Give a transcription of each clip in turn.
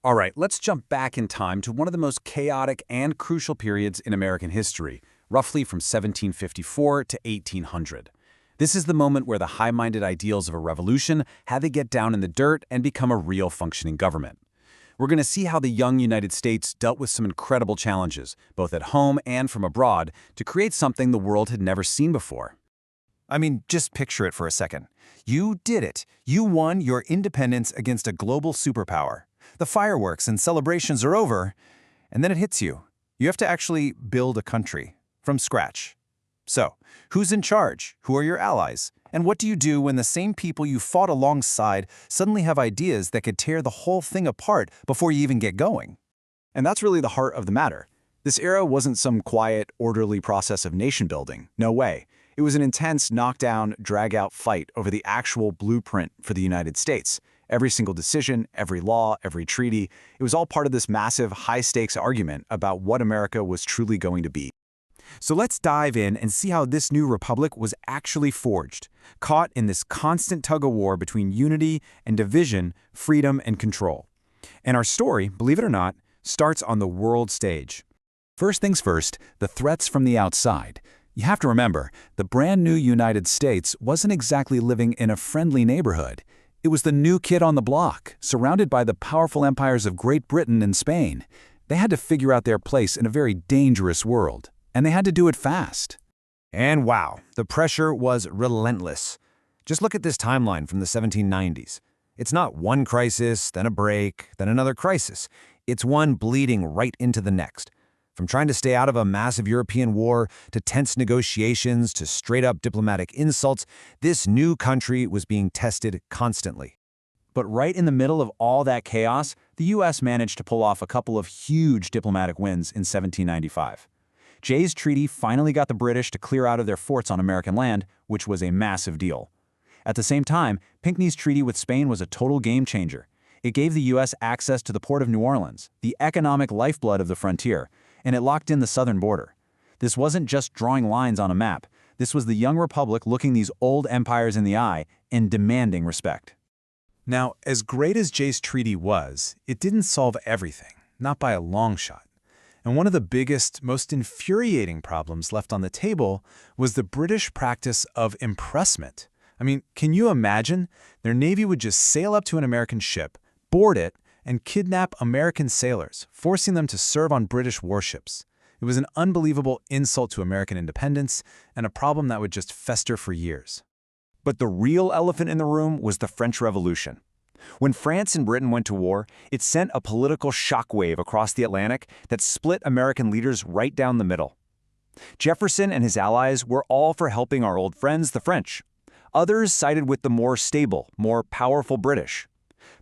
All right, let's jump back in time to one of the most chaotic and crucial periods in American history, roughly from 1754 to 1800. This is the moment where the high-minded ideals of a revolution had to get down in the dirt and become a real functioning government. We're going to see how the young United States dealt with some incredible challenges, both at home and from abroad, to create something the world had never seen before. I mean, just picture it for a second. You did it. You won your independence against a global superpower. The fireworks and celebrations are over, and then it hits you. You have to actually build a country from scratch. So, who's in charge? Who are your allies? And what do you do when the same people you fought alongside suddenly have ideas that could tear the whole thing apart before you even get going? And that's really the heart of the matter. This era wasn't some quiet, orderly process of nation building. No way. It was an intense, knockdown, drag-out fight over the actual blueprint for the United States. Every single decision, every law, every treaty, it was all part of this massive, high-stakes argument about what America was truly going to be. So let's dive in and see how this new republic was actually forged, caught in this constant tug-of-war between unity and division, freedom and control. And our story, believe it or not, starts on the world stage. First things first, the threats from the outside. You have to remember, the brand new United States wasn't exactly living in a friendly neighborhood. It was the new kid on the block, surrounded by the powerful empires of Great Britain and Spain. They had to figure out their place in a very dangerous world, and they had to do it fast. And wow, the pressure was relentless. Just look at this timeline from the 1790s. It's not one crisis, then a break, then another crisis. It's one bleeding right into the next. From trying to stay out of a massive European war, to tense negotiations, to straight-up diplomatic insults, this new country was being tested constantly. But right in the middle of all that chaos, the U.S. managed to pull off a couple of huge diplomatic wins in 1795. Jay's Treaty finally got the British to clear out of their forts on American land, which was a massive deal. At the same time, Pinckney's treaty with Spain was a total game-changer. It gave the U.S. access to the port of New Orleans, the economic lifeblood of the frontier, and it locked in the southern border. This wasn't just drawing lines on a map. This was the young republic looking these old empires in the eye and demanding respect. Now, as great as Jay's Treaty was, it didn't solve everything, not by a long shot. And one of the biggest, most infuriating problems left on the table was the British practice of impressment. I mean, can you imagine? Their navy would just sail up to an American ship, board it, and kidnap American sailors, forcing them to serve on British warships. It was an unbelievable insult to American independence and a problem that would just fester for years. But the real elephant in the room was the French Revolution. When France and Britain went to war, it sent a political shockwave across the Atlantic that split American leaders right down the middle. Jefferson and his allies were all for helping our old friends, the French. Others sided with the more stable, more powerful British.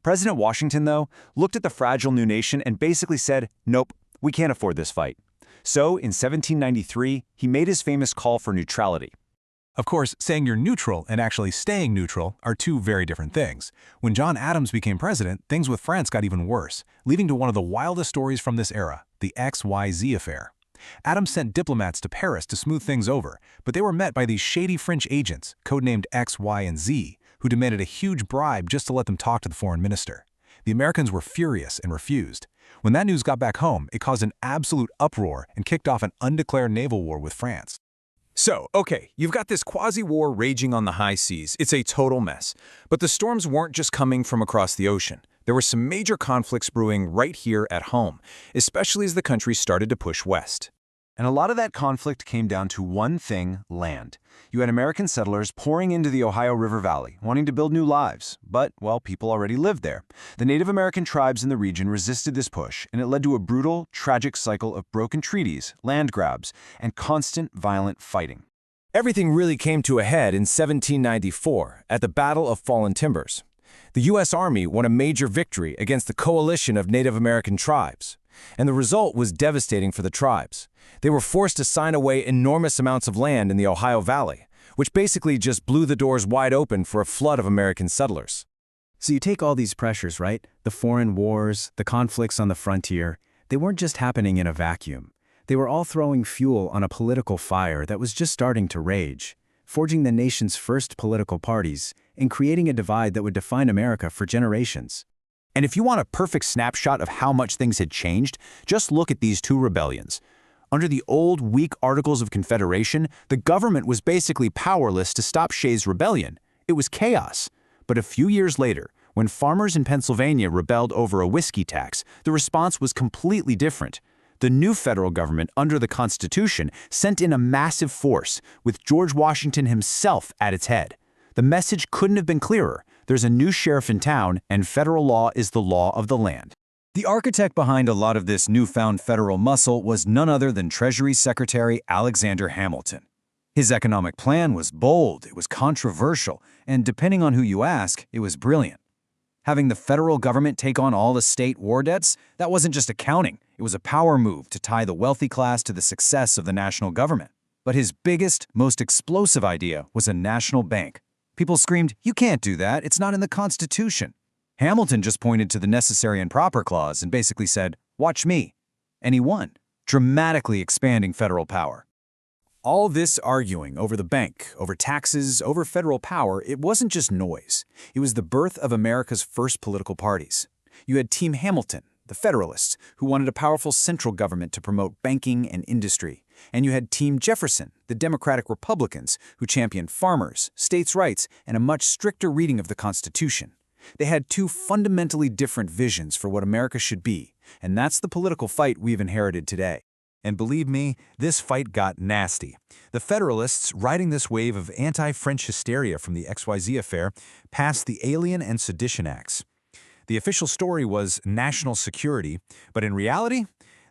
President Washington, though, looked at the fragile new nation and basically said, nope, we can't afford this fight. So, in 1793, he made his famous call for neutrality. Of course, saying you're neutral and actually staying neutral are two very different things. When John Adams became president, things with France got even worse, leading to one of the wildest stories from this era, the XYZ affair. Adams sent diplomats to Paris to smooth things over, but they were met by these shady French agents, codenamed X, Y, and Z, who demanded a huge bribe just to let them talk to the foreign minister. The Americans were furious and refused. When that news got back home, it caused an absolute uproar and kicked off an undeclared naval war with France. So, okay, you've got this quasi-war raging on the high seas. It's a total mess. But the storms weren't just coming from across the ocean. There were some major conflicts brewing right here at home, especially as the country started to push west. And a lot of that conflict came down to one thing: land. You had American settlers pouring into the Ohio River Valley, wanting to build new lives. But, well, people already lived there. The Native American tribes in the region resisted this push, and it led to a brutal, tragic cycle of broken treaties, land grabs, and constant violent fighting. Everything really came to a head in 1794 at the Battle of Fallen Timbers. The U.S. Army won a major victory against the coalition of Native American tribes, and the result was devastating for the tribes. They were forced to sign away enormous amounts of land in the Ohio Valley, which basically just blew the doors wide open for a flood of American settlers. So you take all these pressures, right? The foreign wars, the conflicts on the frontier, they weren't just happening in a vacuum. They were all throwing fuel on a political fire that was just starting to rage, forging the nation's first political parties and creating a divide that would define America for generations. And if you want a perfect snapshot of how much things had changed, just look at these two rebellions. Under the old, weak Articles of Confederation, the government was basically powerless to stop Shays' rebellion. It was chaos. But a few years later, when farmers in Pennsylvania rebelled over a whiskey tax, the response was completely different. The new federal government, under the Constitution, sent in a massive force, with George Washington himself at its head. The message couldn't have been clearer. There's a new sheriff in town, and federal law is the law of the land. The architect behind a lot of this newfound federal muscle was none other than Treasury Secretary Alexander Hamilton. His economic plan was bold, it was controversial, and depending on who you ask, it was brilliant. Having the federal government take on all the state war debts, that wasn't just accounting, it was a power move to tie the wealthy class to the success of the national government. But his biggest, most explosive idea was a national bank. People screamed, "You can't do that, it's not in the Constitution." Hamilton just pointed to the necessary and proper clause and basically said, "Watch me." And he won, dramatically expanding federal power. All this arguing over the bank, over taxes, over federal power, it wasn't just noise. It was the birth of America's first political parties. You had Team Hamilton, the Federalists, who wanted a powerful central government to promote banking and industry. And you had Team Jefferson, the Democratic Republicans, who championed farmers, states' rights, and a much stricter reading of the Constitution. They had two fundamentally different visions for what America should be, and that's the political fight we've inherited today. And believe me, this fight got nasty. The Federalists, riding this wave of anti-French hysteria from the XYZ affair, passed the Alien and Sedition Acts. The official story was national security, but in reality,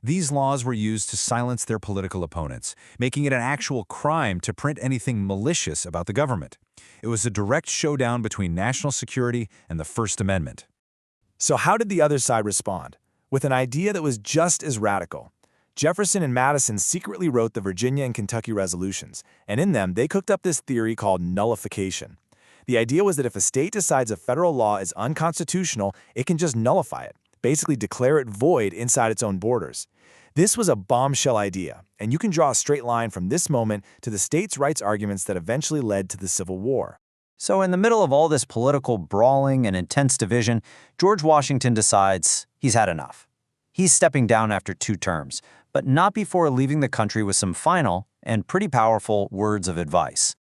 these laws were used to silence their political opponents, making it an actual crime to print anything malicious about the government. It was a direct showdown between national security and the First Amendment. So how did the other side respond? With an idea that was just as radical. Jefferson and Madison secretly wrote the Virginia and Kentucky resolutions, and in them they cooked up this theory called nullification. The idea was that if a state decides a federal law is unconstitutional, it can just nullify it, basically declare it void inside its own borders. This was a bombshell idea, and you can draw a straight line from this moment to the states' rights arguments that eventually led to the Civil War. So in the middle of all this political brawling and intense division, George Washington decides he's had enough. He's stepping down after 2 terms, but not before leaving the country with some final and pretty powerful words of advice.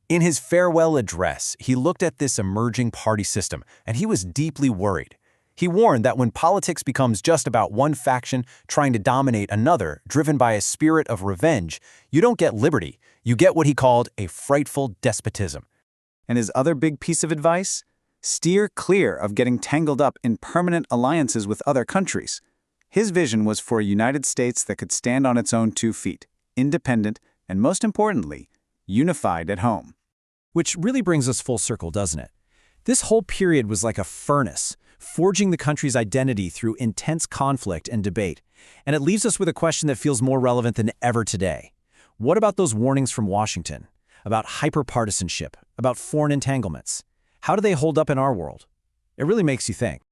In his farewell address, he looked at this emerging party system, and he was deeply worried. He warned that when politics becomes just about one faction trying to dominate another, driven by a spirit of revenge, you don't get liberty, you get what he called a frightful despotism. And his other big piece of advice? Steer clear of getting tangled up in permanent alliances with other countries. His vision was for a United States that could stand on its own 2 feet, independent, and most importantly, unified at home. Which really brings us full circle, doesn't it? This whole period was like a furnace, forging the country's identity through intense conflict and debate. And it leaves us with a question that feels more relevant than ever today. What about those warnings from Washington? About hyperpartisanship? About foreign entanglements? How do they hold up in our world? It really makes you think.